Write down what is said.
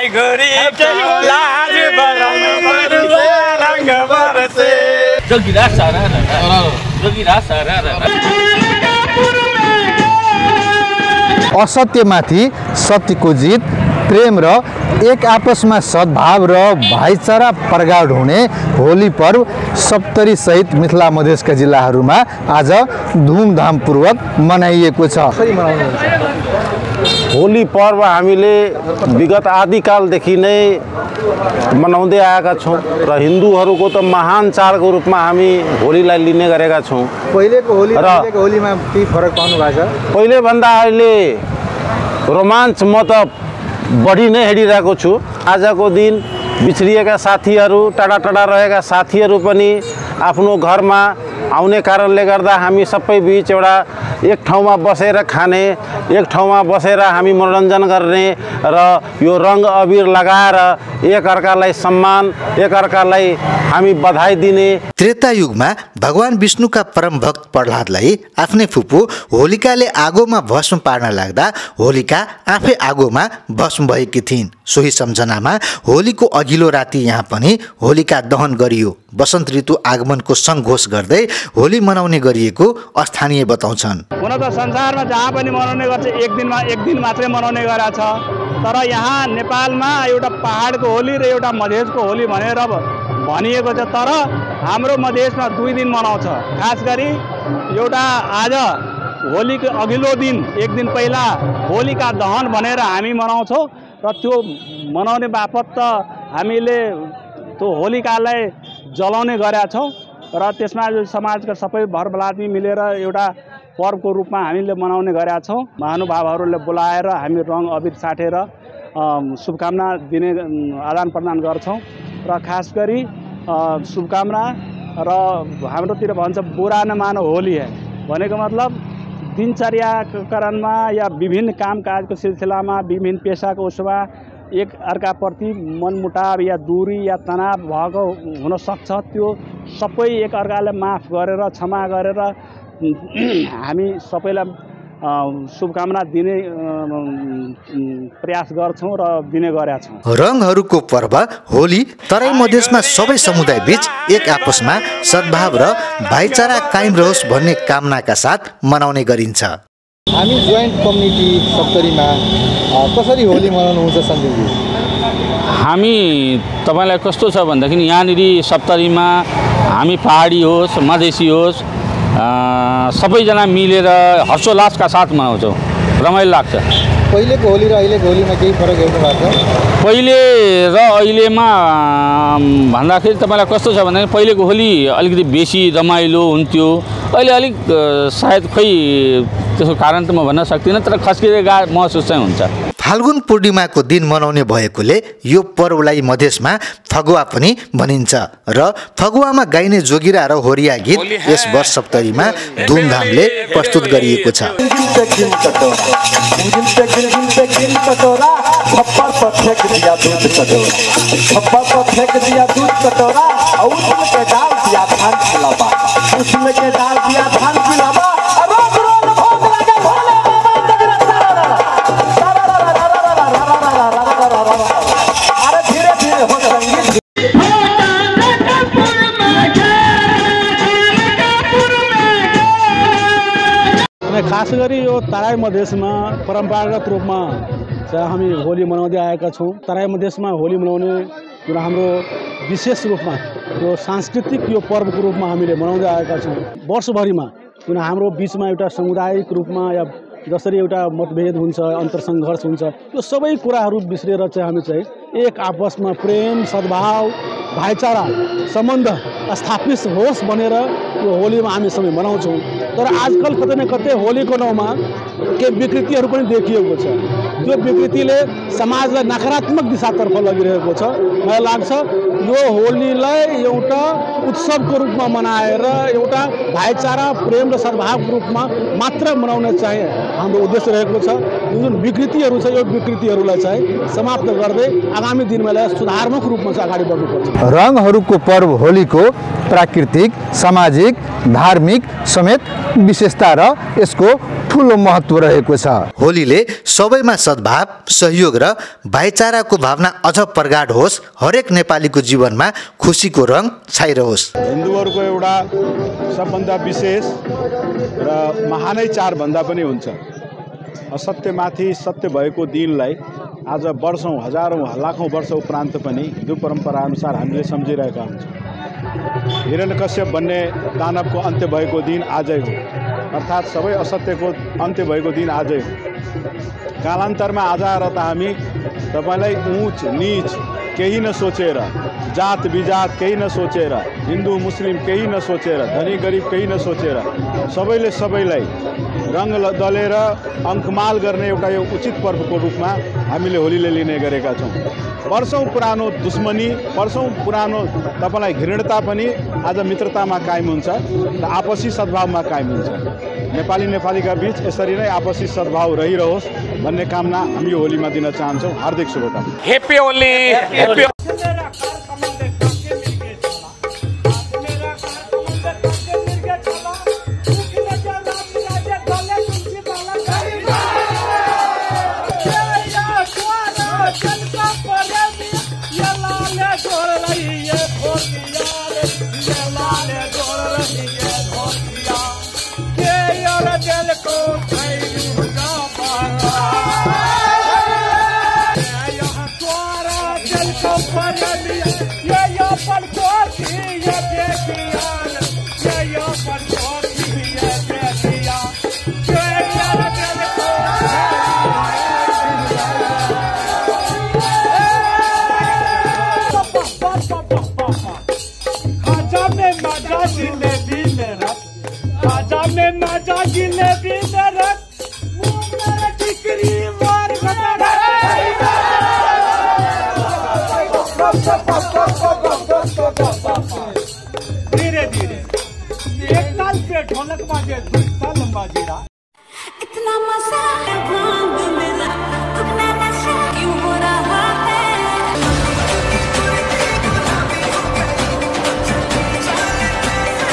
गोरी लाज रंग बरसे जोगिरा सारा असत्यमाथि सत्यको जित, प्रेम र एक आपसमा सद्भाव र भाइचारा प्रगाड हुने होली पर्व सप्तरी सहित मिथिला मधेसका जिल्लाहरूमा आज धुमधामपूर्वक मनाइएको छ। होली पर्व हामीले विगत आदिकालदेखि नै मनाउँदै आएका छौँ र हिन्दूहरूको त महान चाडको रूपमा हामी होलीलाई लिने गरेका छौँ। पहिलेको होली र अहिलेको होलीमा के फरक पाउनु भएको छ? पहिले भन्दा अहिले रोमाञ्च म त बढी नै हेरिरहेको छु। आजको दिन बिछडिएका साथीहरू, टाढा टाढा रहेका साथीहरू पनि आफ्नो घरमा आउने कारणले गर्दा हामी सबै बीच एउटा एक ठाउँमा बसेर खाने, एक ठाउँमा बसेर हामी मनोरञ्जन गर्ने र यो रङ अबिर लगाएर एकअर्कालाई सम्मान, एकअर्कालाई हामी बधाई दिने। त्रेता युगमा भगवान विष्णुका परम भक्त प्रह्लादलाई आफ्नै फुपू होलिकाले आगोमा भस्म पार्न लाग्दा होलिका आफै आगोमा भस्म भएकी थिइन्। सोही सम्झनामा होलीको अघिल्लो राति यहाँ पनि होलिका दहन गरियो। वसन्त ऋतु आगमनको सङ्घोष गर्दै होली मनाउने गरिएको स्थानीय बताउँछन्। हुन त संसारमा जहाँ पनि मनाउने गर्छ, एक दिन मात्रै मनाउने गरेको छ। तर यहाँ नेपालमा एउटा पहाडको होली र एउटा मधेसको होली भनेर भनिएको छ। तर हाम्रो मधेसमा 2 दिन मनाउँछ। खास गरी एउटा आज होलीको अघिल्लो दिन, एक दिन पहिला होलिका दहन भनेर हामी मनाउँछौँ र त्यो मनाउने बापत त हामीले त्यो होलिकालाई जलाउने गरेका छौँ र त्यसमा समाजका सबै भरबलादमी मिलेर एउटा पर्वको रूपमा हामीले मनाउने गरेका छौँ। महानुभावहरूले बोलाएर हामी रङ अबिर साटेर शुभकामना दिने आदान प्रदान गर्छौँ र खास गरी शुभकामना र हाम्रोतिर भन्छ बुरा नमानो होली है भनेको मतलब दिनचर्याकरणमा या विभिन्न कामकाजको सिलसिलामा, विभिन्न पेसाको उसमा एक अर्काप्रति मनमुटाव या दूरी या तनाव भएको हुन सक्छ। त्यो सबै एक अर्कालाई माफ गरेर, क्षमा गरेर हामी सबैलाई शुभकामना दिने प्रयास गर्छौँ र दिने गरेका छौँ। रङहरूको पर्व होली तराई मधेसमा सबै समुदाय बीच एक आपसमा सद्भाव र भाइचारा कायम रहोस् भन्ने कामनाका साथ मनाउने गरिन्छ। हामी जोइन्ट कम्युनिटी सप्तरीमा कसरी होली मनाउनुहुन्छ सञ्जीवजी? हामी तपाईलाई कस्तो छ भन्दाखेरि यहाँनिर सप्तरीमा हामी पहाडी होस्, मधेसी होस्, सबैजना मिलेर हर्षोल्लासका साथ मनाउँछौँ। रमाइलो लाग्छ। पहिलेको होली र अहिलेको होलीमा केही फरक हेर्नु भएको छ? पहिले र अहिलेमा भन्दाखेरि तपाईँलाई कस्तो छ भन्दाखेरि पहिलेको होली अलिकति बेसी रमाइलो हुन्थ्यो। अहिले अलिक सायद खोइ त्यसको कारण त म भन्न सक्दिनँ, तर खस्किरहेको महसुस चाहिँ हुन्छ। फाल्गुन पूर्णिमाको दिन मनाउने भएकोले यो पर्वलाई मधेसमा फगुवा पनि भनिन्छ र फगुवामा गाइने जोगिरा र होरिया गीत यस वर्ष सप्तरीमा धुमधामले प्रस्तुत गरिएको छ। खास गरी यो तराई मधेसमा परम्परागत रूपमा चाहिँ हामी होली मनाउँदै आएका छौँ। तराई मधेसमा होली मनाउने जुन हाम्रो विशेष रूपमा यो सांस्कृतिक यो पर्वको रूपमा हामीले मनाउँदै आएका छौँ। वर्षभरिमा जुन हाम्रो बिचमा एउटा सामुदायिक रूपमा या जसरी एउटा मतभेद हुन्छ, अन्तरसङ्घर्ष हुन्छ, यो सबै कुराहरू बिर्सेर चाहिँ हामी चाहिँ एक आपसमा प्रेम, सद्भाव, भाइचारा सम्बन्ध स्थापित होस् भनेर यो होलीमा हामी सबै मनाउँछौँ। तर आजकल कतै न कतै होलीको नाउँमा केही विकृतिहरू पनि देखिएको छ। त्यो विकृतिले समाजलाई नकारात्मक दिशातर्फ लगिरहेको छ। मलाई लाग्छ यो होलीलाई एउटा उत्सवको रूपमा मनाएर एउटा भाइचारा, प्रेम र सद्भावको रूपमा मात्र मनाउन चाहिँ हाम्रो उद्देश्य रहेको छ। जुन विकृतिहरू छ यो विकृतिहरूलाई चाहिँ समाप्त गर्दै आगामी दिनमा सुधारमुख रूपमा चाहिँ अगाडि बढ्नुपर्छ। रङहरूको पर्व होलीको प्राकृतिक, सामाजिक, धार्मिक समेत विशेषता र यसको ठुलो महत्त्व रहेको छ। होलीले सबैमा सद्भाव, सहयोग र भाइचाराको भावना अझ प्रगाढ होस्, हरेक नेपालीको जीवनमा खुसीको रङ छाइरहोस्। हिन्दूहरूको एउटा सबभन्दा विशेष र महानै चाड भन्दा पनि हुन्छ। असत्यमाथि सत्य भएको दिनलाई आज वर्षौँ, हजारौँ, लाखौँ वर्ष उपरान्त पनि हिन्दू परम्परा अनुसार हामीले सम्झिरहेका हुन्छौँ। हिरण्यकश्यप भन्ने दानवको अन्त्य भएको दिन आजै हो, अर्थात् सबै असत्यको अन्त्य भएको दिन आजै हो। कालान्तरमा आज आएर त हामी तपाईँलाई ऊँच नीच केही नसोचेर, जात विजात केही नसोचेर, हिन्दू मुस्लिम केही नसोचेर, धनी गरिब केही नसोचेर सबैले सबैलाई रङ दलेर अङ्कमाल गर्ने एउटा यो उचित पर्वको रूपमा हामीले होलीले लिने गरेका छौँ। वर्षौँ पुरानो दुश्मनी, वर्षौँ पुरानो तपाईँलाई घृणता पनि आज मित्रतामा कायम हुन्छ र आपसी सद्भावमा कायम हुन्छ। नेपालीका बीच यसरी नै आपसी सद्भाव रहिरहोस् भन्ने कामना हामी यो होलीमा दिन चाहन्छौँ। हार्दिक शुभकामना। हैप्पी होली। धीरे धीरे एक ताल पे ढोलक बाजे, दूसरा लंबा जीरा। इतना मजा